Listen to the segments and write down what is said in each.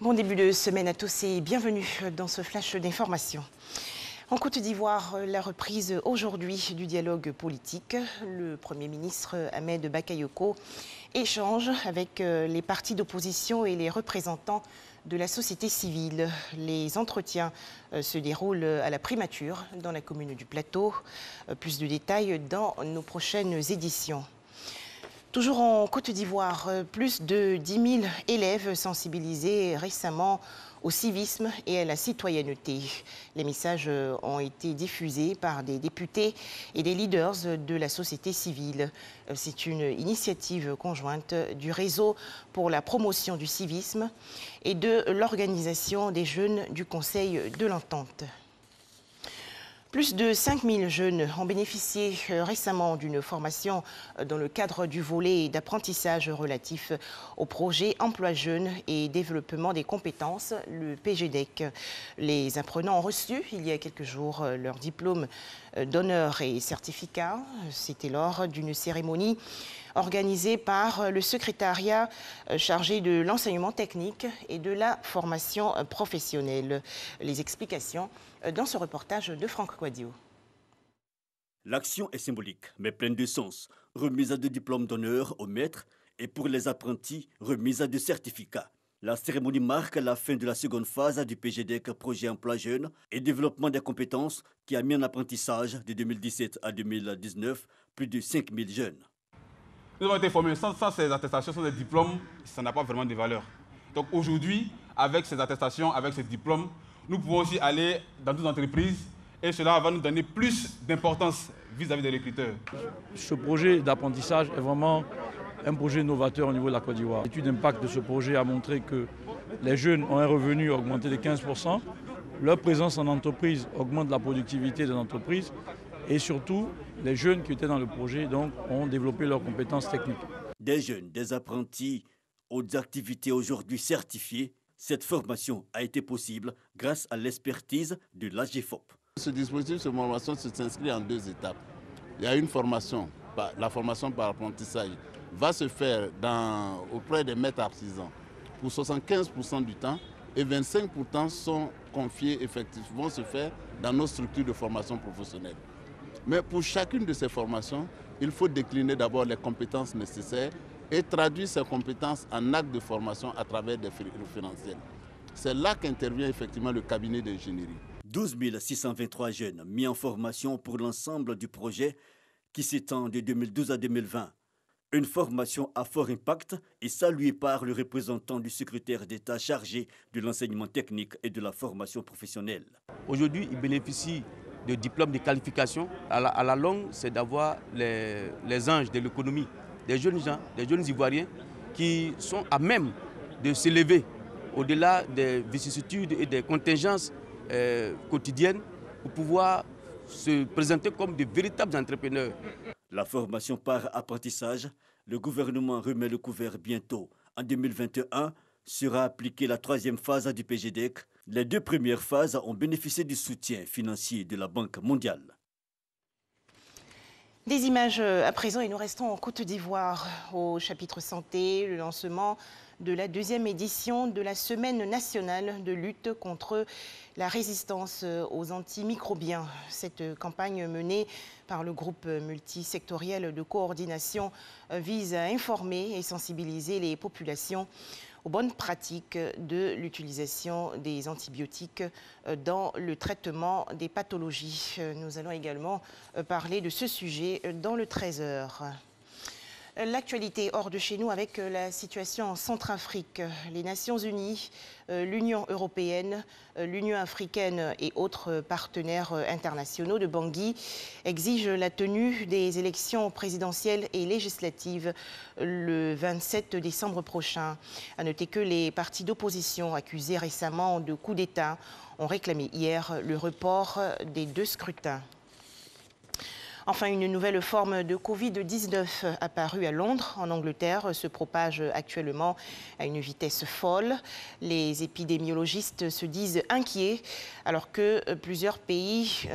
Bon début de semaine à tous et bienvenue dans ce flash d'information. En Côte d'Ivoire, la reprise aujourd'hui du dialogue politique. Le Premier ministre Ahmed Bakayoko échange avec les partis d'opposition et les représentants de la société civile. Les entretiens se déroulent à la primature dans la commune du Plateau. Plus de détails dans nos prochaines éditions. Toujours en Côte d'Ivoire, plus de 10 000 élèves sensibilisés récemment au civisme et à la citoyenneté. Les messages ont été diffusés par des députés et des leaders de la société civile. C'est une initiative conjointe du Réseau pour la promotion du civisme et de l'Organisation des jeunes du Conseil de l'Entente. Plus de 5 000 jeunes ont bénéficié récemment d'une formation dans le cadre du volet d'apprentissage relatif au projet Emploi Jeunes et Développement des compétences, le PGDEC. Les apprenants ont reçu il y a quelques jours leur diplôme d'honneur et certificat. C'était lors d'une cérémonie organisée par le secrétariat chargé de l'enseignement technique et de la formation professionnelle. Les explications dans ce reportage de Franck Quadio. L'action est symbolique, mais pleine de sens. Remise à de diplômes d'honneur aux maîtres et pour les apprentis, remise à de certificats. La cérémonie marque la fin de la seconde phase du PGDEC, Projet Emploi Jeunes et Développement des compétences, qui a mis en apprentissage de 2017 à 2019 plus de 5 000 jeunes. Nous avons été formés sans ces attestations, sans ces diplômes, ça n'a pas vraiment de valeur. Donc aujourd'hui, avec ces attestations, avec ces diplômes, nous pouvons aussi aller dans d'autres entreprises et cela va nous donner plus d'importance vis-à-vis des recruteurs. Ce projet d'apprentissage est vraiment un projet novateur au niveau de la Côte d'Ivoire. L'étude d'impact de ce projet a montré que les jeunes ont un revenu augmenté de 15%, leur présence en entreprise augmente la productivité des entreprises et surtout, les jeunes qui étaient dans le projet donc, ont développé leurs compétences techniques. Des jeunes, des apprentis, aux activités aujourd'hui certifiées. Cette formation a été possible grâce à l'expertise de l'AGFOP. Ce dispositif de formation s'inscrit en deux étapes. Il y a une formation, la formation par apprentissage va se faire auprès des maîtres artisans pour 75% du temps et 25% sont confiés effectivement, vont se faire dans nos structures de formation professionnelle. Mais pour chacune de ces formations, il faut décliner d'abord les compétences nécessaires et traduire ces compétences en actes de formation à travers des référentiels. C'est là qu'intervient effectivement le cabinet d'ingénierie. 12 623 jeunes mis en formation pour l'ensemble du projet qui s'étend de 2012 à 2020. Une formation à fort impact et saluée par le représentant du secrétaire d'État chargé de l'enseignement technique et de la formation professionnelle. Aujourd'hui, ils bénéficient de diplômes de qualification. À la longue, c'est d'avoir les anges de l'économie, des jeunes gens, des jeunes Ivoiriens qui sont à même de s'élever au-delà des vicissitudes et des contingences quotidiennes pour pouvoir se présenter comme de véritables entrepreneurs. La formation par apprentissage, le gouvernement remet le couvert bientôt. En 2021, sera appliquée la troisième phase du PGDEC. Les deux premières phases ont bénéficié du soutien financier de la Banque mondiale. Des images à présent et nous restons en Côte d'Ivoire au chapitre santé, le lancement de la deuxième édition de la Semaine nationale de lutte contre la résistance aux antimicrobiens. Cette campagne menée par le groupe multisectoriel de coordination vise à informer et sensibiliser les populations aux bonnes pratiques de l'utilisation des antibiotiques dans le traitement des pathologies. Nous allons également parler de ce sujet dans le 13h. L'actualité hors de chez nous avec la situation en Centrafrique. Les Nations Unies, l'Union européenne, l'Union africaine et autres partenaires internationaux de Bangui exigent la tenue des élections présidentielles et législatives le 27 décembre prochain. À noter que les partis d'opposition accusés récemment de coup d'État ont réclamé hier le report des deux scrutins. Enfin, une nouvelle forme de Covid-19 apparue à Londres, en Angleterre, se propage actuellement à une vitesse folle. Les épidémiologistes se disent inquiets alors que plusieurs pays,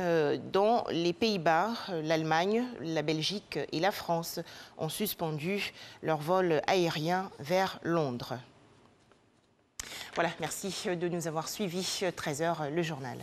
dont les Pays-Bas, l'Allemagne, la Belgique et la France, ont suspendu leurs vols aériens vers Londres. Voilà, merci de nous avoir suivis. 13h, le journal.